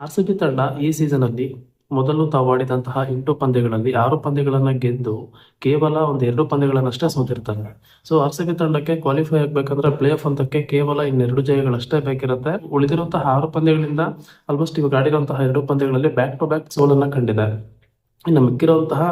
RCB ತಂಡ ಈ ಸೀಸನ್‌ನಲ್ಲಿ ಮೊದಲು ತಾವು ಆಡಿದಂತಹ 8 ಪಂದ್ಯಗಳಲ್ಲಿ 6 ಪಂದ್ಯಗಳನ್ನ ಗೆದ್ದು ಕೇವಲ ಒಂದು 2 ಪಂದ್ಯಗಳನ್ನಷ್ಟೇ ಸೋತಿರ್ತಾರೆ. ಸೊ ಆರ್‌ಸಿಬಿ ತಂಡಕ್ಕೆ ಕ್ವಾಲಿಫೈ ಆಗ್ಬೇಕಂದ್ರೆ ಪ್ಲೇ ಆಫ್ ಹಂತಕ್ಕೆ ಕೇವಲ ಇನ್ನೆರಡು ಜಯಗಳಷ್ಟೇ ಬೇಕಿರುತ್ತೆ. ಉಳಿದಿರುವಂತಹ 6 ಪಂದ್ಯಗಳಿಂದ ಆಲ್ಮೋಸ್ಟ್ ಇವಾಗ ಆಡಿರುವಂತಹ 2 ಪಂದ್ಯಗಳಲ್ಲಿ ಬ್ಯಾಕ್ ಟು ಬ್ಯಾಕ್ ಸೋಲನ್ನ ಕಂಡಿದೆ. ಇನ್ನು ಮಿಕ್ಕಿರುವಂತಹ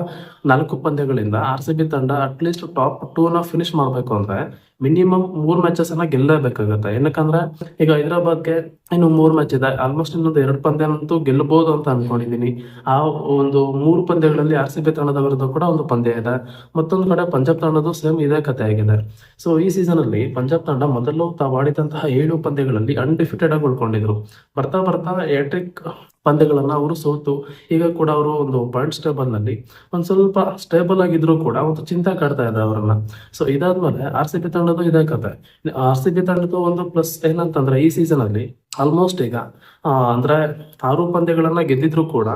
4 ಪಂದ್ಯಗಳಿಂದ ಆರ್‌ಸಿಬಿ ತಂಡ ಅಟ್ಲೀಸ್ಟ್ ಟಾಪ್ 2ನ ಫಿನಿಶ್ ಮಾಡಬೇಕು ಅಂದ್ರೆ ಮಿನಿಮಮ್ 3 ಮ್ಯಾಚಸ್ ಅನ್ನ ಗೆಲ್ಲಲೇಬೇಕಾಗುತ್ತೆ. ಏನಕ್ಕಂದ್ರೆ ಈಗ ಹೈದರಾಬಾದ್ಗೆ ಇನ್ನು 3 ಮ್ಯಾಚ್ ಇದೆ. ಆಲ್ಮೋಸ್ಟ್ ಇನ್ನೊಂದು 2 ಪಂದ್ಯನಂತೂ ಗೆಲ್ಲಬಹುದು ಅಂತ ಅನ್ಕೊಂಡಿದ್ದೀನಿ. ಆ ಒಂದು 3 ಪಂದ್ಯಗಳಲ್ಲಿ ಆರ್‌ಸಿಬಿ ತಂಡದ ವಿರುದ್ಧ ಕೂಡ ಒಂದು ಪಂದ್ಯ ಇದೆ. ಮತ್ತೊಂದು ಕಡೆ ಪಂಜಾಬ್ ತಂಡದ್ದು ಸೇಮ್ ಇದೇ ಕಥೆ ಆಗಿದೆ. ಸೊ ಈ ಸೀಸನ್ ಅಲ್ಲಿ ಪಂಜಾಬ್ ತಂಡ ಮೊದಲು ತಾವು ಆಡಿದಂತಹ 7 ಪಂದ್ಯಗಳಲ್ಲಿ ಅನ್ಡಿಫಿಟೆಡ್ ಆಗಿ ಉಳ್ಕೊಂಡಿದ್ರು. ಬರ್ತಾ ಬರ್ತಾ ಹ್ಯಾಟ್ರಿಕ್ ಪಂದ್ಯಗಳನ್ನ ಅವರು ಸೋತು ಈಗ ಕೂಡ ಅವರು ಒಂದು ಪಾಯಿಂಟ್ಸ್ ಟೇಬಲ್ ನಲ್ಲಿ ಒಂದ್ ಸ್ವಲ್ಪ ಸ್ಟೇಬಲ್ ಆಗಿದ್ರು ಕೂಡ ಒಂದು ಚಿಂತೆ ಕಾಡ್ತಾ ಇದೆ ಅವರನ್ನ. ಸೊ ಇದಾದ್ಮೇಲೆ ಆರ್‌ಸಿಬಿ ತಂಡದ್ದು ಇದೇ ಕತೆ. ಆರ್‌ಸಿಬಿ ತಂಡದ್ದು ಒಂದು ಪ್ಲಸ್ ಏನಂತಂದ್ರೆ ಈ ಸೀಸನ್ ಅಲ್ಲಿ ಆಲ್ಮೋಸ್ಟ್ ಈಗ ಅಂದ್ರೆ 6 ಪಂದ್ಯಗಳನ್ನ ಗೆದ್ದಿದ್ರು ಕೂಡ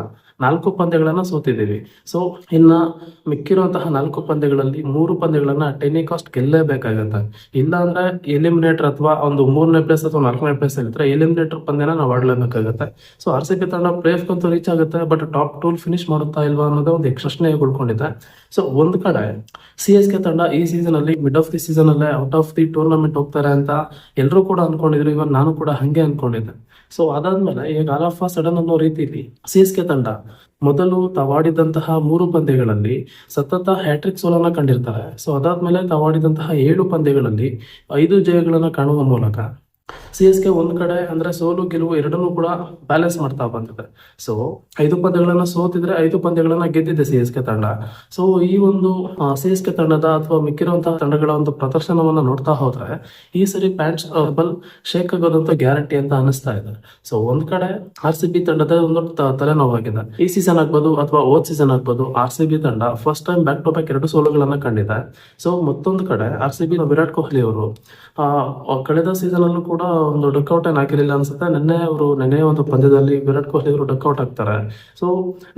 4 ಪಂದ್ಯಗಳನ್ನ ಸೋತಿದ್ದೀವಿ. ಸೊ ಇನ್ನ ಮಿಕ್ಕಿರುವಂತಹ 4 ಪಂದ್ಯಗಳಲ್ಲಿ 3 ಪಂದ್ಯಗಳನ್ನ ಟೆನಿ ಕಾಸ್ಟ್ ಗೆಲ್ಲೇಬೇಕಾಗತ್ತೆ. ಇಲ್ಲ ಅಂದ್ರೆ ಎಲಿಮಿನೇಟರ್ ಅಥವಾ ಒಂದು 3ನೇ ಪ್ಲೇಸ್ ಅಥವಾ 4ನೇ ಪ್ಲೇಸ್ ಇದ್ರೆ ಎಲಿಮಿನೇಟರ್ ಪಂದ್ಯನ ನಾವು ಆಡ್ಲೇಬೇಕಾಗತ್ತೆ. ಸೊ ಆರ್‌ಸಿಬಿ ತಂಡ ಪ್ಲೇ ಆಫ್ ಅಂತೂ ರೀಚ್ ಆಗುತ್ತೆ, ಬಟ್ ಟಾಪ್ 2 ಫಿನಿಶ್ ಮಾಡುತ್ತಾ ಇಲ್ವಾ ಅನ್ನೋದೇ ಒಂದು ಪ್ರಶ್ನೆ ಉಳ್ಕೊಂಡಿದೆ. ಸೊ ಒಂದ್ ಕಡೆ CSK ತಂಡ ಈ ಸೀಸನ್ ಅಲ್ಲಿ ಮಿಡ್ ಆಫ್ ದಿ ಸೀಸನ್ ಅಲ್ಲೇ ಔಟ್ ಆಫ್ ದಿ ಟೂರ್ನಮೆಂಟ್ ಹೋಗ್ತಾರೆ ಅಂತ ಎಲ್ಲರೂ ಕೂಡ ಅನ್ಕೊಂಡಿದ್ರು. ಇವನ್ ನಾನು ಕೂಡ ಹಂಗೆ ಅನ್ಕೊಂಡಿದ್ದೆ. ಸೊ ಅದಾದ್ಮೇಲೆ ಈಗ ಆಲ್ ಆಫ್ ಸಡನ್ ಅನ್ನೋ ರೀತಿಲಿ CSK ತಂಡ ಮೊದಲು ತಾವಾಡಿದಂತಹ 3 ಪಂದ್ಯಗಳಲ್ಲಿ ಸತತ ಹ್ಯಾಟ್ರಿಕ್ ಸೋಲನ್ನ ಕಂಡಿರ್ತಾರೆ. ಸೊ ಅದಾದ್ಮೇಲೆ ತಾವಾಡಿದಂತಹ 7 ಪಂದ್ಯಗಳಲ್ಲಿ 5 ಜಯಗಳನ್ನ ಕಾಣುವ ಮೂಲಕ CSK ಒಂದ್ ಕಡೆ ಅಂದ್ರೆ ಸೋಲು ಗೆಲುವು ಎರಡನ್ನೂ ಕೂಡ ಬ್ಯಾಲೆನ್ಸ್ ಮಾಡ್ತಾ ಬಂದಿದೆ. ಸೊ 5 ಪಂದ್ಯಗಳನ್ನ ಸೋತಿದ್ರೆ 5 ಪಂದ್ಯಗಳನ್ನ ಗೆದ್ದಿದೆ CSK ತಂಡ. ಸೊ ಈ ಒಂದು CSK ತಂಡದ ಅಥವಾ ಮಿಕ್ಕಿರುವಂತಹ ತಂಡಗಳ ಒಂದು ಪ್ರದರ್ಶನವನ್ನ ನೋಡ್ತಾ ಹೋದ್ರೆ ಈ ಸರಿ ಪ್ಯಾಂಟ್ಸ್ ಬಲ್ ಶೇಕ್ ಆಗೋದಂತೂ ಗ್ಯಾರಂಟಿ ಅಂತ ಅನಿಸ್ತಾ ಇದೆ. ಸೊ ಒಂದ್ ಕಡೆ ಆರ್‌ಸಿಬಿ ತಂಡದ ಒಂದು ತಲೆನೋವಾಗಿದೆ. ಈ ಸೀಸನ್ ಆಗ್ಬೋದು ಅಥವಾ ಓದ್ ಸೀಸನ್ ಆಗ್ಬೋದು ಆರ್‌ಸಿಬಿ ತಂಡ first time back to back 2 ಸೋಲುಗಳನ್ನ ಕಂಡಿದೆ. ಸೊ ಮತ್ತೊಂದು ಕಡೆ ಆರ್‌ಸಿಬಿ ವಿರಾಟ್ ಕೊಹ್ಲಿ ಅವರು ಕಳೆದ ಸೀಸನ್ ಅಲ್ಲೂ ಕೂಡ ಒಂದು ಡಕ್ಔಟ್ ಏನ್ ಆಗಿರಲಿಲ್ಲ ಅನ್ಸುತ್ತೆ. ನೆನ್ನೆ ಒಂದು ಪಂದ್ಯದಲ್ಲಿ ವಿರಾಟ್ ಕೊಹ್ಲಿ ಅವರು ಡಕ್ಔಟ್ ಆಗ್ತಾರೆ. ಸೊ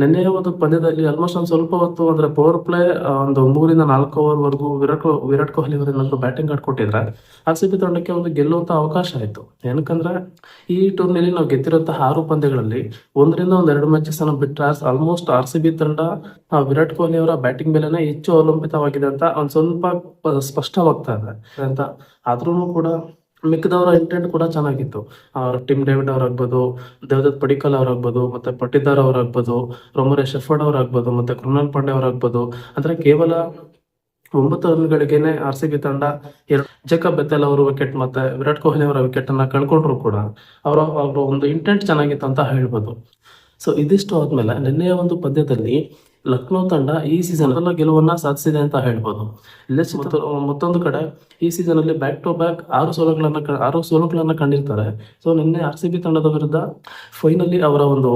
ನೆನ್ನೆ ಒಂದು ಪಂದ್ಯದಲ್ಲಿ ಆಲ್ಮೋಸ್ಟ್ ಒಂದು ಸ್ವಲ್ಪ ಹೊತ್ತು ಅಂದ್ರೆ ಪವರ್ ಪ್ಲೇ ಒಂದು 3ರಿಂದ 4 ಓವರ್ ವರೆಗೂ ವಿರಾಟ್ ಕೊಹ್ಲಿ ಅವರೇನಾದ್ರು ಬ್ಯಾಟಿಂಗ್ ಆಡ್ಕೊಟ್ಟಿದ್ರೆ ಆರ್‌ಸಿಬಿ ತಂಡಕ್ಕೆ ಒಂದು ಗೆಲ್ಲುವಂತ ಅವಕಾಶ ಆಯ್ತು. ಏನಕ್ಕಂದ್ರೆ ಈ ಟೂರ್ನಿಲಿ ನಾವು ಗೆದ್ದಿರುವಂತಹ 6 ಪಂದ್ಯಗಳಲ್ಲಿ 1ರಿಂದ 2 ಮ್ಯಾಚಸ್ ಅನ್ನ ಬಿಟ್ಟರೆ ಆಲ್ಮೋಸ್ಟ್ ಆರ್‌ಸಿಬಿ ತಂಡ ವಿರಾಟ್ ಕೊಹ್ಲಿ ಅವರ ಬ್ಯಾಟಿಂಗ್ ಮೇಲೆನೆ ಹೆಚ್ಚು ಅವಲಂಬಿತವಾಗಿದೆ ಅಂತ ಒಂದ್ ಸ್ವಲ್ಪ ಸ್ಪಷ್ಟವಾಗ್ತಾ ಇದೆ ಅಂತ. ಆದ್ರೂ ಕೂಡ ಮಿಕ್ಕಿದವರ ಇಂಟೆಂಟ್ ಕೂಡ ಚೆನ್ನಾಗಿತ್ತು. ಟಿಮ್ ಡೇವಿಡ್ ಅವರಾಗ್ಬೋದು, ದೇವದತ್ ಪಡಿಕ್ಕಲ್ ಅವರಾಗ್ಬೋದು, ಮತ್ತೆ ಪಟ್ಟಿದಾರ್ ಅವರಾಗ್ಬೋದು, ರೊಮೊರೆ ಶೆಫರ್ಡ್ ಅವರಾಗ್ಬೋದು, ಮತ್ತೆ ಕೃಣಾಲ್ ಪಾಂಡೆ ಅವರಾಗ್ಬೋದು. ಅಂದ್ರೆ ಕೇವಲ 9 ರನ್ಗಳಿಗೇನೆ ಆರ್‌ಸಿಬಿ ತಂಡ ಜೇಕಬ್ ಬೆಥೆಲ್ ಅವರು ವಿಕೆಟ್ ಮತ್ತೆ ವಿರಾಟ್ ಕೊಹ್ಲಿ ಅವರ ವಿಕೆಟ್ ಅನ್ನ ಕಳ್ಕೊಂಡ್ರು ಕೂಡ ಅವರ ಒಂದು ಇಂಟೆಂಟ್ ಚೆನ್ನಾಗಿತ್ತು ಅಂತ ಹೇಳ್ಬೋದು. ಸೊ ಇದಿಷ್ಟು ಆದ್ಮೇಲೆ ನಿನ್ನೆಯ ಒಂದು ಪಂದ್ಯದಲ್ಲಿ ಲಕ್ನೋ ತಂಡ ಈ ಸೀಸನ್ ಎಲ್ಲ ಗೆಲುವನ್ನ ಸಾಧಿಸಿದೆ ಅಂತ ಹೇಳ್ಬೋದು. ಮತ್ತೊಂದು ಕಡೆ ಈ ಸೀಸನ್ ಅಲ್ಲಿ ಬ್ಯಾಕ್ ಟು ಬ್ಯಾಕ್ 6 ಸೋಲುಗಳನ್ನ ಕಂಡಿರ್ತಾರೆ. ಸೊ ನಿನ್ನೆ ಆರ್‌ಸಿಬಿ ತಂಡದ ವಿರುದ್ಧ ಫೈನಲಿ ಅವರ ಒಂದು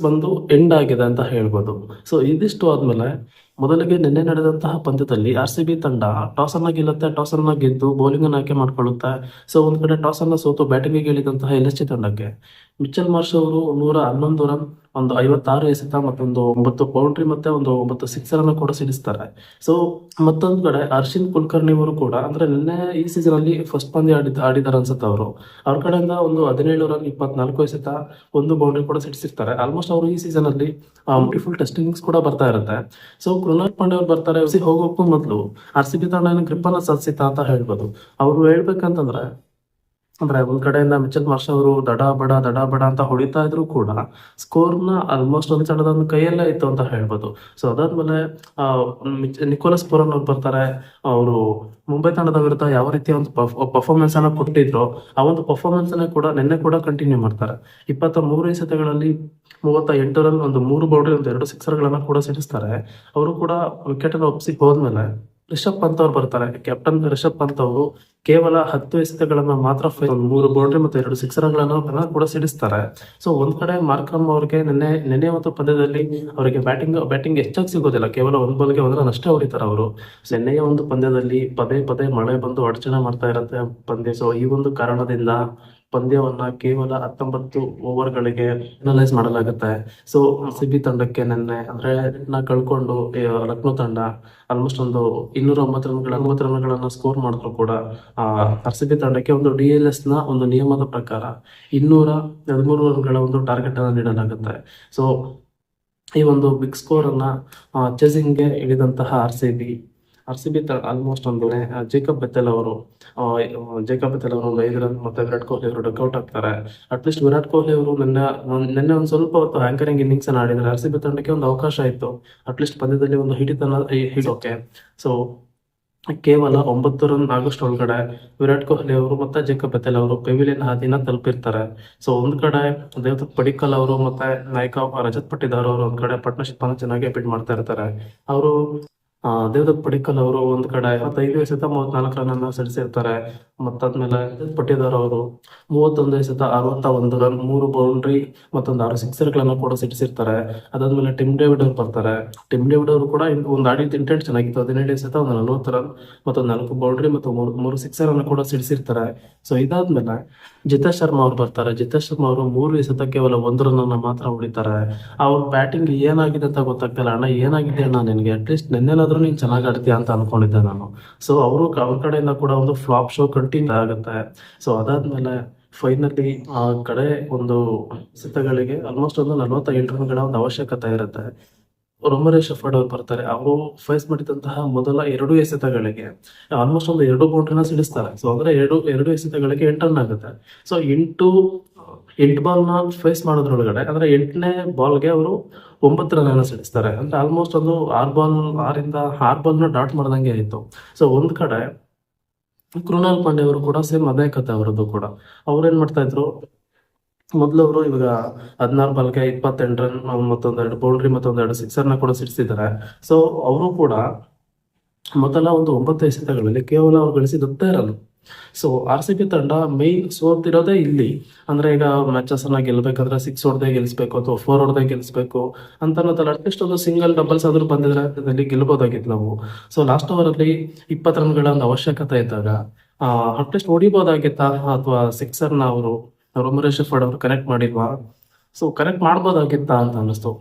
ಬಂದು ಎಂಡ್ ಆಗಿದೆ ಅಂತ ಹೇಳ್ಬೋದು. ಸೊ ಇದಿಷ್ಟು ಆದ್ಮೇಲೆ ಮೊದಲಿಗೆ ನಿನ್ನೆ ನಡೆದಂತಹ ಪಂದ್ಯದಲ್ಲಿ ಆರ್‌ಸಿಬಿ ತಂಡ ಟಾಸ್ ಅನ್ನ ಗೆದ್ದು ಬೌಲಿಂಗ್ ಅನ್ನು ಆಯ್ಕೆ ಮಾಡ್ಕೊಳ್ಳುತ್ತೆ. ಸೊ ಒಂದ್ ಕಡೆ ಟಾಸ್ ಅನ್ನ ಸೋತು ಬ್ಯಾಟಿಂಗ್ ಇಳಿದಂತಹ LSG ತಂಡಕ್ಕೆ ಮಿಚೆಲ್ ಮಾರ್ಷ್ ಅವರು 111 ರನ್, ಒಂದು 56 ಎಸೆತ ಮತ್ತೊಂದು 9 ಬೌಂಡ್ರಿ ಮತ್ತೆ ಒಂದು 9 ಸಿಕ್ಸರ್ ಅನ್ನು ಕೂಡ ಸಿಡಿಸ್ತಾರೆ. ಸೊ ಮತ್ತೊಂದು ಕಡೆ ಹರ್ಷಿನ್ ಕುಲಕರ್ಣಿ ಅವರು ಕೂಡ ಅಂದ್ರೆ ನಿನ್ನೆ ಈ ಸೀಸನ್ ಅಲ್ಲಿ ಫಸ್ಟ್ ಪಂದ್ಯ ಆಡಿದಾರೆ ಅನ್ಸುತ್ತೆ. ಅವ್ರ ಕಡೆಯಿಂದ ಒಂದು 17 ರನ್ 24 ಎಸೆತ 1 ಬೌಂಡ್ರಿ ಕೂಡ ಸಿಡಿಸಿರ್ತಾರೆ. ಆಲ್ಮೋಸ್ಟ್ ಅವರು ಈ ಸೀಸನ್ ಅಲ್ಲಿ ಬ್ಯೂಟಿಫುಲ್ ಟೆಸ್ಟಿಂಗ್ಸ್ ಕೂಡ ಬರ್ತಾ ಇರುತ್ತೆ. ಸೊ ಕೃಣಾಲ್ ಪಾಂಡೆ ಅವ್ರು ಬರ್ತಾರೆ. ಹೋಗೋಕ್ಕೂ ಮೊದಲು ಆರ್‌ಸಿಬಿ ತಂಡ ಗ್ರಿಪ್ ಅನ್ನ ಸಾಧಿಸಿತಾ ಅಂತ ಹೇಳ್ಬೋದು. ಅವ್ರು ಹೇಳ್ಬೇಕಂತಂದ್ರೆ ಅಂದ್ರೆ ಒಂದ್ ಕಡೆಯಿಂದ ಮಿಚೆಲ್ ಮಾರ್ಷ್ ಅವರು ದಡ ಬಡ ಅಂತ ಹೊಡಿತಾ ಇದ್ರು ಕೂಡ ಸ್ಕೋರ್ನ ಆಲ್ಮೋಸ್ಟ್ ಒಂದ್ ತಂಡದ ಒಂದು ಕೈಯಲ್ಲೇ ಇತ್ತು ಅಂತ ಹೇಳ್ಬೋದು. ಸೊ ಅದಾದ್ಮೇಲೆ ನಿಕೋಲಸ್ ಪೂರನ್ ಅವ್ರು ಬರ್ತಾರೆ. ಅವರು ಮುಂಬೈ ತಂಡದ ವಿರುದ್ಧ ಯಾವ ರೀತಿಯ ಒಂದು ಪರ್ಫಾರ್ಮೆನ್ಸ್ ಅನ್ನ ಕೊಟ್ಟಿದ್ರು ಆ ಒಂದು ಪರ್ಫಾರ್ಮೆನ್ಸ್ ಅನ್ನ ಕೂಡ ನಿನ್ನೆ ಕೂಡ ಕಂಟಿನ್ಯೂ ಮಾಡ್ತಾರೆ. 23 ಎಸೆತಗಳಲ್ಲಿ 38 ರನ್, ಒಂದು 3 ಬೌಂಡ್ರಿ, ಒಂದು 2 ಸಿಕ್ಸರ್ ಗಳನ್ನ ಕೂಡ ಸಿಡಿಸ್ತಾರೆ. ಅವರು ಕೂಡ ವಿಕೆಟ್ ಅನ್ನು ಒಪ್ಪಿಸಿ ಹೋದ್ಮೇಲೆ ರಿಷಬ್ ಪಂತ್ ಅವ್ರು ಬರ್ತಾರೆ. ಕ್ಯಾಪ್ಟನ್ ರಿಷಬ್ ಪಂತ್ ಅವರು ಕೇವಲ 10 ಎಸೆತಗಳನ್ನ ಮಾತ್ರ 3 ಬೌಂಡ್ರಿ ಮತ್ತೆ 2 ಸಿಕ್ಸರ್ಗಳನ್ನ ಕೂಡ ಸಿಡಿಸ್ತಾರೆ. ಸೊ ಒಂದ್ ಕಡೆ ಮಾರ್ಕ್ರಮ್ ಅವ್ರಿಗೆ ನೆನ್ನೆ ಒಂದು ಪಂದ್ಯದಲ್ಲಿ ಅವರಿಗೆ ಬ್ಯಾಟಿಂಗ್ ಹೆಚ್ಚಾಗಿ ಸಿಗೋದಿಲ್ಲ. ಕೇವಲ 1 ಬಾಲ್ಗೆ 1 ರನ್ ಅಷ್ಟೇ ಹೊಡಿತಾರೆ ಅವರು. ನೆನ್ನೆಯ ಒಂದು ಪಂದ್ಯದಲ್ಲಿ ಪದೇ ಮಳೆ ಬಂದು ಅಡಚಣೆ ಮಾಡ್ತಾ ಇರತ್ತೆ ಪಂದ್ಯ. ಸೊ ಈ ಒಂದು ಕಾರಣದಿಂದ ಪಂದ್ಯವನ್ನ ಕೇವಲ 19 ಓವರ್ಗಳಿಗೆ ಫೈನಲೈಸ್ ಮಾಡಲಾಗುತ್ತೆ. ಸೊ ಸಿಬಿ ತಂಡಕ್ಕೆ ನಿನ್ನೆ ಅಂದ್ರೆ ಕಳ್ಕೊಂಡು ಲಕ್ನೋ ತಂಡ ಆಲ್ಮೋಸ್ಟ್ ಒಂದು 209 ರನ್ಗಳನ್ನ ಸ್ಕೋರ್ ಮಾಡಿದ್ರು ಕೂಡ ಆರ್ ಸಿ ಬಿ ತಂಡಕ್ಕೆ ಒಂದು DLS ನ ಒಂದು ನಿಯಮದ ಪ್ರಕಾರ 213 ರನ್ಗಳ ಒಂದು ಟಾರ್ಗೆಟ್ ಅನ್ನು ನೀಡಲಾಗುತ್ತೆ. ಸೊ ಈ ಒಂದು ಬಿಗ್ ಸ್ಕೋರ್ ಅನ್ನ ಚೇಸಿಂಗ್ಗೆ ಇಳಿದಂತಹ ಆರ್ ಸಿ ಬಿ ಆಲ್ಮೋಸ್ಟ್ ಒಂದು ಜೇಕಬ್ ಬೆಥೆಲ್ ಅವರು ಒಂದು 5 ರನ್ ಮತ್ತೆ ವಿರಾಟ್ ಕೊಹ್ಲಿ ಅವರು ಡಕ್ಔಟ್ ಆಗ್ತಾರೆ. ಅಟ್ಲೀಸ್ಟ್ ವಿರಾಟ್ ಕೊಹ್ಲಿ ಅವರು ನಿನ್ನೆ ಒಂದು ಸ್ವಲ್ಪ ಹೊತ್ತು ಆಂಕರಿಂಗ್ ಇನ್ನಿಂಗ್ಸ್ ಅನ್ನ ಆಡಿದ್ರೆ ಆರ್ ಸಿ ಬಿ ತಂಡಕ್ಕೆ ಒಂದು ಅವಕಾಶ ಇತ್ತು ಅಟ್ಲೀಸ್ಟ್ ಪಂದ್ಯದಲ್ಲಿ ಒಂದು ಹಿಡಿಯೋಕೆ. ಸೊ ಕೇವಲ 9 ರನ್ ಆಗೋಷ್ಟು ಒಳಗಡೆ ವಿರಾಟ್ ಕೊಹ್ಲಿ ಅವರು ಮತ್ತೆ ಜೇಕಬ್ ಬೆಥೆಲ್ ಅವರು ಪೆವಿಲಿಯನ್ ಹಾದಿನ ತಲುಪಿರ್ತಾರೆ. ಸೊ ಒಂದ್ ಕಡೆ ದೇವದತ್ ಪಡಿಕ್ಕಲ್ ಅವರು ಮತ್ತೆ ನಾಯಕ ರಜತ್ ಪಟ್ಟಿದಾರ್ ಅವರು ಒಂದ್ ಕಡೆ ಪಾರ್ಟ್ನರ್ಶಿಪ್ ಅನ್ನು ಚೆನ್ನಾಗಿ ಬಿಡ್ ಮಾಡ್ತಾ ಇರ್ತಾರೆ. ಅವರು ದೇವದತ್ ಪಡಿಕ್ಕಲ್ ಅವರು ಒಂದ್ ಕಡೆ 25 ಎಸೆತ 34 ರನ್ ಅನ್ನ ಸಿಡಿಸಿರ್ತಾರೆ. ಮತ್ತಾದ್ಮೇಲೆ ಪಟ್ಟಿದಾರ್ ಅವರು 31 ಎಸೆತ 61 ರನ್ 3 ಬೌಂಡ್ರಿ ಮತ್ತೊಂದು 6 ಸಿಕ್ಸರ್ಗಳನ್ನ ಕೂಡ ಸಿಡಿಸಿರ್ತಾರೆ. ಅದಾದ್ಮೇಲೆ ಟಿಮ್ ಡೇವಿಡ್ ಅವರು ಬರ್ತಾರೆ. ಟಿಮ್ ಡೇವಿಡ್ ಅವರು ಕೂಡ ಒಂದು ಆಡಿದ ಇಂಟೆಂಟ್ ಚೆನ್ನಾಗಿತ್ತು. 17 ಎಸೆತ 40 ರನ್ ಮತ್ತೊಂದು 4 ಬೌಂಡ್ರಿ ಮತ್ತು 3 ಸಿಕ್ಸರ್ ಅನ್ನ ಕೂಡ ಸಿಡಿಸಿರ್ತಾರೆ. ಸೊ ಇದಾದ್ಮೇಲೆ ಜಿತೇಶ್ ಶರ್ಮಾ ಅವ್ರು ಬರ್ತಾರೆ. ಜಿತೇಶ್ ಶರ್ಮಾ ಅವರು 3 ಎಸೆತ ಕೇವಲ 1 ರನ್ ಅನ್ನ ಮಾತ್ರ ಹೊಡಿತಾರೆ. ಅವ್ರ ಬ್ಯಾಟಿಂಗ್ ಏನಾಗಿದೆ ಅಂತ ಗೊತ್ತಾಗ್ತಿಲ್ಲ. ಅಣ್ಣ ಏನಾಗಿದೆ ಅಣ್ಣ ನಿನ್ಗೆ, ಅಟ್ಲೀಸ್ಟ್ ನಿನ್ನೆನಾದ್ರೂ ನೀನ್ ಚೆನ್ನಾಗಿ ಆಡ್ತೀಯ ಅಂತ ಅನ್ಕೊಂಡಿದ್ದೆ ನಾನು. ಸೊ ಅವ್ರ ಕಡೆಯಿಂದ ಕೂಡ ಒಂದು ಫ್ಲಾಪ್ ಶೋ ಕಂಟಿನ್ಯೂ ಆಗುತ್ತೆ. ಸೊ ಅದಾದ್ಮೇಲೆ ಫೈನಲಿ ಆ ಕಡೆ ಒಂದು ಎಸೆತಗಳಿಗೆ ಆಲ್ಮೋಸ್ಟ್ ಒಂದು 47 ರನ್ಗಳ ಒಂದು ಅವಶ್ಯಕತೆ ಇರುತ್ತೆ. ರೊಮರೆ ಶೆಫರ್ಡ್ ಅವ್ರು ಬರ್ತಾರೆ. ಅವರು ಫೇಸ್ ಮಾಡಿದಂತಹ ಮೊದಲ 2 ಎಸೆತಗಳಿಗೆ ಆಲ್ಮೋಸ್ಟ್ ಒಂದು 2 ಬೌಂಡ್ರಿನ ಸಿಡಿಸ್ತಾರೆ. ಸೊ ಅಂದ್ರೆ ಎರಡು ಎಸೆತಗಳಿಗೆ 8 ರನ್ ಆಗುತ್ತೆ. ಸೊ 8 ಬಾಲ್ನ ಫೇಸ್ ಮಾಡೋದ್ರೊಳಗಡೆ ಅಂದ್ರೆ 8ನೇ ಬಾಲ್ಗೆ ಅವರು 9 ರನ್ ಅನ್ನ ಸಿಡಿಸ್ತಾರೆ. ಅಂದ್ರೆ ಆಲ್ಮೋಸ್ಟ್ ಒಂದು 6 ಬಾಲ್ನ ಡಾಟ್ ಮಾಡ್ದಂಗೆ ಆಯ್ತು. ಸೊ ಒಂದ್ ಕಡೆ ಕೃಣಾಲ್ ಪಾಂಡೆ ಅವರು ಕೂಡ ಸೇಮ್ ಅದೇ ಕತೆ ಅವರದ್ದು ಕೂಡ. ಅವ್ರೇನ್ ಮಾಡ್ತಾ ಇದ್ರು, ಮೊದಲು ಅವರು ಇವಾಗ 16 ಬಾಲ್ಗೆ 28 ರನ್ ಮತ್ತೊಂದು 2 ಬೌಂಡ್ರಿ ಮತ್ತೊಂದು 2 ಸಿಕ್ಸರ್ನ ಕೂಡ ಸಿಡಿಸಿದ್ದಾರೆ. ಸೊ ಅವರು ಕೂಡ ಮೊದಲ ಒಂದು 9 ಎಸೆತಗಳಲ್ಲಿ ಕೇವಲ ಅವ್ರು ಗಳಿಸಿದ 10 run. So R C B ತಂಡ ಮೈನ್ ಸೋತಿರೋದೇ ಇಲ್ಲಿ. ಅಂದ್ರೆ ಈಗ ಮ್ಯಾಚಸ್ ಅನ್ನ ಗೆಲ್ಬೇಕಂದ್ರೆ 6 ಹೊಡೆದೇ ಗೆಲ್ಸ್ಬೇಕು ಅಥವಾ 4 ಹೊಡೆದೇ ಗೆಲ್ಸ್ಬೇಕು ಅಂತ ಅನ್ನೋದಲ್ಲ. ಅಟ್ಲೀಸ್ಟ್ ಒಂದು ಸಿಂಗಲ್ ಡಬಲ್ಸ್ ಆದ್ರೂ ಬಂದಿದ್ರೆ ಅದರಲ್ಲಿ ಗೆಲ್ಬೋದಾಗಿತ್ತು ನಾವು. ಸೊ ಲಾಸ್ಟ್ ಓವರ್ ಅಲ್ಲಿ 20 ರನ್ಗಳ ಒಂದು ಅವಶ್ಯಕತೆ ಇದ್ದಾಗ ಅಟ್ಲೀಸ್ಟ್ ಹೊಡಿಬೋದಾಗಿತ್ತಾ ಅಥವಾ ಸಿಕ್ಸರ್ನ ಅವರು ರೊಮರೆ ಶೆಫರ್ಡ್ ಅವರು ಕನೆಕ್ಟ್ ಮಾಡಿಲ್ವಾ? ಸೊ ಕನೆಕ್ಟ್ ಮಾಡ್ಬೋದಾಗಿತ್ತಾ ಅಂತ ಅನ್ನಿಸ್ತು.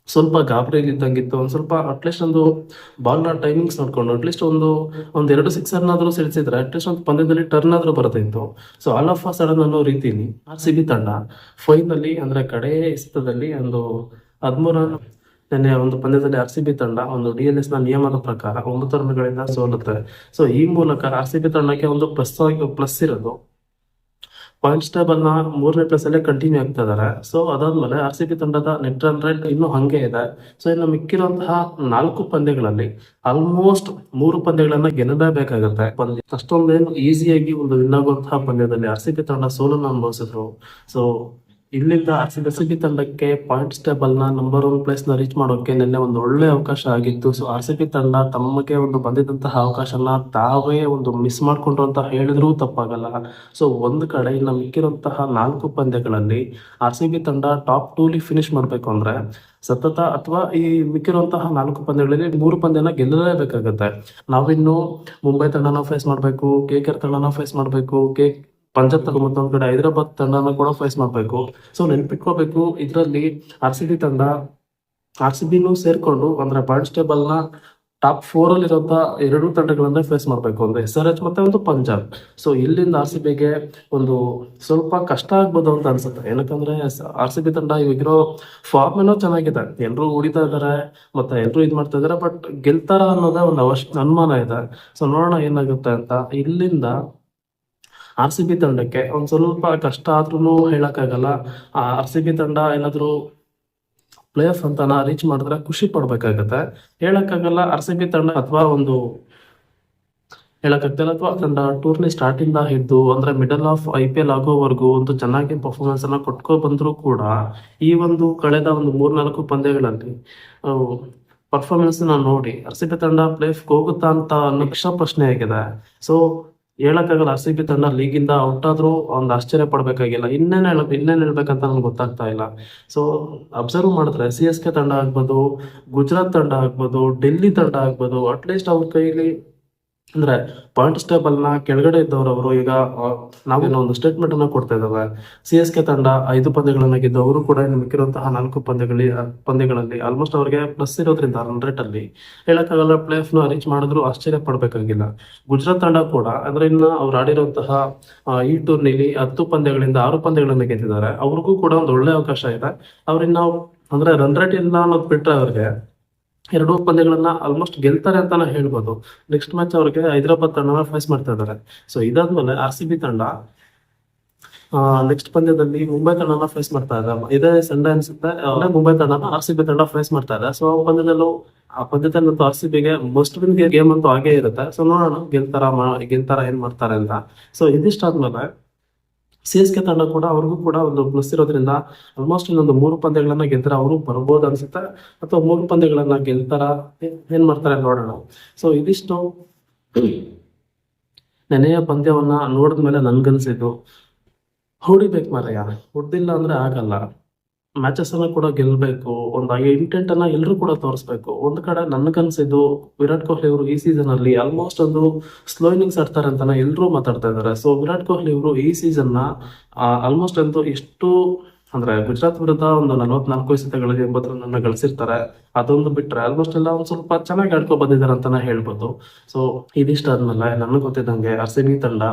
ಸ್ವಲ್ಪ ಗಾಬರಿಲಿದ್ದಂಗಿತ್ತು. ಒಂದ್ ಸ್ವಲ್ಪ ಅಟ್ಲೀಸ್ಟ್ ಒಂದು ಬಾಲ್ನ ಟೈಮಿಂಗ್ಸ್ ನೋಡ್ಕೊಂಡು ಅಟ್ಲೀಸ್ಟ್ ಒಂದು 2 ಸಿಕ್ಸರ್ನಾದ್ರೂ ಸಿಡಿಸಿದ್ರೆ ಅಟ್ಲೀಸ್ಟ್ ಒಂದು ಪಂದ್ಯದಲ್ಲಿ ಟರ್ನ್ ಆದ್ರೂ ಬರ್ತಿತ್ತು. So all of a sudden ಅನ್ನೋ ರೀತಿಲಿ ಆರ್ ಸಿ ಬಿ ತಂಡ ಫೈನಲಿ ಅಂದ್ರೆ ಕಡೆ ಎಸೆತದಲ್ಲಿ ಒಂದು 13 ರನ್ ನಿನ್ನೆ ಒಂದು ಪಂದ್ಯದಲ್ಲಿ ಆರ್ ಸಿ ಬಿ ತಂಡ ಒಂದು DLS ನ ನಿಯಮದ ಪ್ರಕಾರ 9 ರನ್ಗಳಿಂದ ಸೋಲುತ್ತೆ. ಸೊ ಈ ಮೂಲಕ ಆರ್ ಸಿ ಬಿ ತಂಡಕ್ಕೆ ಒಂದು ಪ್ಲಸ್ ಇರೋದು ಪಾಯಿಂಟ್ಸ್ ಟೇಬಲ್ ನ 3ನೇ ಪ್ಲೇಸ್ ಅಲ್ಲೇ ಕಂಟಿನ್ಯೂ ಆಗ್ತಾ ಇದಾರೆ. ಸೊ ಅದಾದ್ಮೇಲೆ ಆರ್ ಸಿ ಬಿ ತಂಡದ ನೆಟ್ ರನ್ ರೇಟ್ ಇನ್ನೂ ಹಂಗೆ ಇದೆ. ಸೊ ಇನ್ನು ಮಿಕ್ಕಿರುವಂತಹ 4 ಪಂದ್ಯಗಳಲ್ಲಿ ಆಲ್ಮೋಸ್ಟ್ 3 ಪಂದ್ಯಗಳನ್ನ ಗೆಲ್ಲಲೇಬೇಕಾಗುತ್ತೆ. ಅಷ್ಟೊಂದೇನು ಈಸಿಯಾಗಿ ಒಂದು ವಿನ್ ಆಗುವಂತಹ ಪಂದ್ಯದಲ್ಲಿ ಆರ್ ಸಿ ಬಿ ತಂಡ ಸೋಲನ್ನು ಅನುಭವಿಸಿದ್ರು. ಸೊ ಇಲ್ಲಿಂದ ಆರ್ ಸಿ ಬಿ ತಂಡಕ್ಕೆ ಪಾಯಿಂಟ್ಸ್ ಟೇಬಲ್ ನ ನಂಬರ್ 1 ಪ್ಲೇಸ್ ನ ರೀಚ್ ಮಾಡೋಕೆ ನಿನ್ನೆ ಒಂದು ಒಳ್ಳೆ ಅವಕಾಶ ಆಗಿತ್ತು. ಸೊ ಆರ್ ಸಿ ಬಿ ತಂಡ ತಮಗೆ ಒಂದು ಬಂದಿದ್ದಂತಹ ಅವಕಾಶನ ತಾವೇ ಒಂದು ಮಿಸ್ ಮಾಡ್ಕೊಂಡ್ರು ಅಂತ ಹೇಳಿದ್ರೂ ತಪ್ಪಾಗಲ್ಲ. ಸೊ ಒಂದ್ ಕಡೆ ಇನ್ನು ಮಿಕ್ಕಿರುವಂತಹ 4 ಪಂದ್ಯಗಳಲ್ಲಿ ಆರ್ ಸಿ ಬಿ ತಂಡ ಟಾಪ್ 2 ಫಿನಿಶ್ ಮಾಡ್ಬೇಕು ಅಂದ್ರೆ ಸತತ ಅಥವಾ ಈ ಮಿಕ್ಕಿರುವಂತಹ 4 ಪಂದ್ಯಗಳಲ್ಲಿ 3 ಪಂದ್ಯನ ಗೆಲ್ಲಲೇಬೇಕಾಗತ್ತೆ. ನಾವಿನ್ನು ಮುಂಬೈ ತಂಡನ ಫೇಸ್ ಮಾಡ್ಬೇಕು, KKR ತಂಡನ ಫೇಸ್ ಮಾಡ್ಬೇಕು, ಪಂಜಾಬ್ ತಂಡ ಮತ್ತೊಂದ್ ಕಡೆ ಹೈದರಾಬಾದ್ ತಂಡನ ಕೂಡ ಫೇಸ್ ಮಾಡ್ಬೇಕು. ಸೊ ನೆನ್ಪಿಟ್ಕೋಬೇಕು, ಇದರಲ್ಲಿ ಆರ್ ಸಿ ಬಿನೂ ಸೇರ್ಕೊಂಡು ಅಂದ್ರೆ ಪಾಯಿಂಟ್ಸ್ ಟೇಬಲ್ ನ ಟಾಪ್ 4 ಅಲ್ಲಿ ಇರುವಂತ 2 ತಂಡಗಳನ್ನ ಫೇಸ್ ಮಾಡ್ಬೇಕು ಅಂದ್ರೆ SRH ಮತ್ತೆ ಒಂದು ಪಂಜಾಬ್. ಸೊ ಇಲ್ಲಿಂದ ಆರ್ ಸಿ ಬಿಗೆ ಒಂದು ಸ್ವಲ್ಪ ಕಷ್ಟ ಆಗ್ಬೋದು ಅಂತ ಅನ್ಸುತ್ತೆ. ಏನಕ್ಕಂದ್ರೆ ಆರ್ ಸಿ ಬಿ ತಂಡ ಇವಾಗಿರೋ ಫಾರ್ಮ್ ಏನೋ ಚೆನ್ನಾಗಿದೆ, ಎಲ್ರು ಹೊಡಿತಾ ಇದಾರೆ ಮತ್ತೆ ಎಲ್ರು ಇದ್ ಮಾಡ್ತಾ ಇದಾರೆ. ಬಟ್ ಗೆಲ್ತಾರ ಅನ್ನೋದೇ ಒಂದು ಅನುಮಾನ ಇದೆ. ಸೊ ನೋಡೋಣ ಏನಾಗುತ್ತೆ ಅಂತ. ಇಲ್ಲಿಂದ ಆರ್ ಸಿ ಬಿ ತಂಡಕ್ಕೆ ಒಂದ್ ಸ್ವಲ್ಪ ಕಷ್ಟ ಆದ್ರೂ ಹೇಳಕ್ಕಾಗಲ್ಲ. ಆರ್ ಸಿ ಬಿ ತಂಡ ಏನಾದ್ರು ಪ್ಲೇ ಆಫ್ ಅಂತನ ರೀಚ್ ಮಾಡಿದ್ರೆ ಖುಷಿ ಪಡ್ಬೇಕಾಗತ್ತೆ. ಹೇಳಕ್ಕಾಗಲ್ಲ ಆರ್ ಸಿ ಬಿ ತಂಡ ಅಥವಾ ತಂಡ ಟೂರ್ನಿ ಸ್ಟಾರ್ಟ್ ಇಂದ ಹಿಡಿದು ಅಂದ್ರೆ ಮಿಡಲ್ ಆಫ್ IPL ಆಗೋವರೆಗೂ ಒಂದು ಚೆನ್ನಾಗಿ ಪರ್ಫಾರ್ಮೆನ್ಸ್ ಅನ್ನ ಕೊಟ್ಕೊ ಬಂದ್ರು ಕೂಡ ಈ ಒಂದು ಕಳೆದ ಒಂದು 3-4 ಪಂದ್ಯಗಳಲ್ಲಿ ಪರ್ಫಾರ್ಮೆನ್ಸ್ ನೋಡಿ ಆರ್ ಸಿ ಬಿ ತಂಡ ಪ್ಲೇ ಆಫ್ ಹೋಗುತ್ತಾ ಅಂತ ಅನ್ನೋ ಪ್ರಶ್ನೆ ಆಗಿದೆ. ಸೊ ಹೇಳಕ್ಕಾಗಲ್ಲ, ಆರ್ ಸಿ ಬಿ ತಂಡ ಲೀಗಿಂದ ಔಟ್ ಆದ್ರೂ ಒಂದು ಆಶ್ಚರ್ಯ ಪಡ್ಬೇಕಾಗಿಲ್ಲ. ಇನ್ನೇನ್ ಹೇಳ್ಬೇಕಂತ ನನ್ಗೆ ಗೊತ್ತಾಗ್ತಾ ಇಲ್ಲ. ಸೊ ಅಬ್ಸರ್ವ್ ಮಾಡಿದ್ರೆ CSK ತಂಡ ಆಗ್ಬೋದು, ಗುಜರಾತ್ ತಂಡ ಆಗ್ಬೋದು, ಡೆಲ್ಲಿ ತಂಡ ಆಗ್ಬೋದು, ಅಟ್ಲೀಸ್ಟ್ ಅವ್ರ ಕೈಲಿ ಅಂದ್ರೆ ಪಾಯಿಂಟ್ಸ್ ಟೇಬಲ್ ನ ಕೆಳಗಡೆ ಇದ್ದವರು ಅವರು ಈಗ ನಾವೇನೋ ಒಂದು ಸ್ಟೇಟ್ಮೆಂಟ್ ಅನ್ನ ಕೊಡ್ತಾ ಇದ್ದಾವೆ. CSK ತಂಡ 5 ಪಂದ್ಯಗಳನ್ನ ಗೆದ್ದು ಅವರು ಕೂಡ ಇನ್ನು ಮಿಕ್ಕಿರುವಂತಹ 4 ಪಂದ್ಯಗಳಲ್ಲಿ ಆಲ್ಮೋಸ್ಟ್ ಅವ್ರಿಗೆ ಪ್ಲಸ್ ಇರೋದ್ರಿಂದ ರನ್ ರೇಟ್ ಅಲ್ಲಿ ಹೇಳಕ್ಕಾಗಲ್ಲ, ಪ್ಲೇ ಆಫ್ ನ ರೀಚ್ ಮಾಡಿದ್ರು ಆಶ್ಚರ್ಯ ಪಡ್ಬೇಕಾಗಿಲ್ಲ. ಗುಜರಾತ್ ತಂಡ ಕೂಡ ಅಂದ್ರೆ ಇನ್ನ ಅವ್ರು ಆಡಿರುವಂತಹ ಈ ಟೂರ್ನಿಲಿ 10 ಪಂದ್ಯಗಳಿಂದ 6 ಪಂದ್ಯಗಳನ್ನ ಗೆದ್ದಿದ್ದಾರೆ. ಅವ್ರಿಗೂ ಕೂಡ ಒಂದು ಒಳ್ಳೆ ಅವಕಾಶ ಇದೆ. ಅವ್ರಿನ್ನ ಅಂದ್ರೆ ರನ್ ರೇಟ್ ಇಲ್ಲ ಅನ್ನೋದು ಬಿಟ್ರೆ ಅವ್ರಿಗೆ 2 ಪಂದ್ಯಗಳನ್ನ ಆಲ್ಮೋಸ್ಟ್ ಗೆಲ್ತಾರೆ ಅಂತಾನೆ ಹೇಳ್ಬೋದು. ನೆಕ್ಸ್ಟ್ ಮ್ಯಾಚ್ ಅವ್ರಿಗೆ ಹೈದರಾಬಾದ್ ತಂಡನ ಫೇಸ್ ಮಾಡ್ತಾ ಇದ್ದಾರೆ. ಸೊ ಇದಾದ್ಮೇಲೆ RCB ತಂಡ ನೆಕ್ಸ್ಟ್ ಪಂದ್ಯದಲ್ಲಿ ಮುಂಬೈ ತಂಡನ ಫೇಸ್ ಮಾಡ್ತಾ ಇದೆ. ಇದೇ ಸಂಡೇ ಅನ್ಸುತ್ತೆ, ಮುಂಬೈ ತಂಡನ RCB ತಂಡ ಫೇಸ್ ಮಾಡ್ತಾ ಇದೆ. ಸೊ ಆ ಪಂದ್ಯದಲ್ಲಂತೂ RCBಗೆ ಮಸ್ಟ್ ವಿನ್ ಗೇಮ್ ಅಂತೂ ಆಗೇ ಇರುತ್ತೆ. ಸೊ ನೋಡೋಣ ಗೆಲ್ತಾರ ಏನ್ ಮಾಡ್ತಾರೆ ಅಂತ. ಸೊ ಇದಿಷ್ಟಾದ್ಮೇಲೆ CSK ತಂಡ ಕೂಡ ಅವ್ರಿಗೂ ಕೂಡ ಒಂದು ಪ್ಲಸ್ ಇರೋದ್ರಿಂದ ಆಲ್ಮೋಸ್ಟ್ ಇನ್ನೊಂದು 3 ಪಂದ್ಯಗಳನ್ನ ಗೆಲ್ತಾರೆ ಅವರು ಬರ್ಬೋದು ಅನ್ಸುತ್ತೆ, ಅಥವಾ 3 ಪಂದ್ಯಗಳನ್ನ ಗೆಲ್ತಾರ ಏನ್ ಮಾಡ್ತಾರೆ ನೋಡೋಣ. ಸೊ ಇದಿಷ್ಟು ನೆನೆಯ ಪಂದ್ಯವನ್ನ ನೋಡಿದ್ಮೇಲೆ ನನ್ಗನ್ಸಿದ್ದು ಹೊಡಿಬೇಕು ಮಾರಯ್ಯ, ಹೊಡ್ದಿಲ್ಲ ಅಂದ್ರೆ ಆಗಲ್ಲ. ಮ್ಯಾಚಸ್ ಅನ್ನ ಕೂಡ ಗೆಲ್ಬೇಕು, ಒಂದು ಇಂಟೆಂಟ್ ಅನ್ನ ಎಲ್ಲರೂ ಕೂಡ ತೋರಿಸ್ಬೇಕು. ಒಂದ್ ಕಡೆ ನನ್ಗನ್ಸಿದ್ದು ವಿರಾಟ್ ಕೊಹ್ಲಿ ಅವರು ಈ ಸೀಸನ್ ಅಲ್ಲಿ ಆಲ್ಮೋಸ್ಟ್ ಒಂದು ಸ್ಲೋ ಇನ್ನಿಂಗ್ಸ್ ಆಡ್ತಾರೆ ಅಂತಾನೆ ಎಲ್ಲರೂ ಮಾತಾಡ್ತಾ ಇದ್ದಾರೆ. ಸೊ ವಿರಾಟ್ ಕೊಹ್ಲಿ ಅವರು ಈ ಸೀಸನ್ ನ ಆಲ್ಮೋಸ್ಟ್ ಅಂತೂ ಎಷ್ಟು ಅಂದ್ರೆ ಗುಜರಾತ್ ವಿರುದ್ಧ ಒಂದು 44 ಎಸೆತಗಳಿಗೆ 80 ರನ್ ಗಳಿಸಿರ್ತಾರೆ. ಅದೊಂದು ಬಿಟ್ರೆ ಆಲ್ಮೋಸ್ಟ್ ಎಲ್ಲ ಒಂದ್ ಸ್ವಲ್ಪ ಚೆನ್ನಾಗಿ ಆಡ್ಕೊ ಬಂದಿದ್ದಾರೆ ಅಂತಾನೆ ಹೇಳ್ಬೋದು. ಸೊ ಇದಿಷ್ಟ ಆದ್ಮೇಲೆ ನನಗೆ ಗೊತ್ತಿದ್ದಂಗೆ RCB ತಂಡ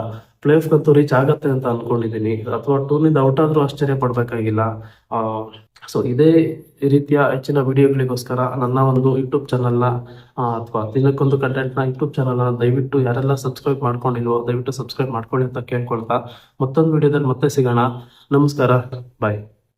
ಪ್ಲೇ ಆಫ್ ಅಂತೂ ರೀಚ್ ಆಗತ್ತೆ ಅಂತ ಅನ್ಕೊಂಡಿದೀನಿ, ಅಥವಾ ಟೂರ್ನಿಂದ ಔಟ್ ಆದ್ರೂ ಆಶ್ಚರ್ಯ ಪಡ್ಬೇಕಾಗಿಲ್ಲ. ಸೊ ಇದೇ ರೀತಿಯ ಹೆಚ್ಚಿನ ವಿಡಿಯೋಗಳಿಗೋಸ್ಕರ ನನ್ನ ಒಂದು ಯೂಟ್ಯೂಬ್ ಚಾನಲ್ನ ಅಥವಾ ದಿನಕ್ಕೊಂದು ಕಂಟೆಂಟ್ನ ಯೂಟ್ಯೂಬ್ ಚಾನಲ್ನ ದಯವಿಟ್ಟು ಯಾರೆಲ್ಲ ಸಬ್ಸ್ಕ್ರೈಬ್ ಮಾಡ್ಕೊಂಡಿಲ್ವೋ ದಯವಿಟ್ಟು ಸಬ್ಸ್ಕ್ರೈಬ್ ಮಾಡ್ಕೊಳ್ಳಿ ಅಂತ ಕೇಳ್ಕೊಳ್ತಾ ಮತ್ತೊಂದು ವಿಡಿಯೋದಲ್ಲಿ ಮತ್ತೆ ಸಿಗೋಣ. ನಮಸ್ಕಾರ, ಬಾಯ್.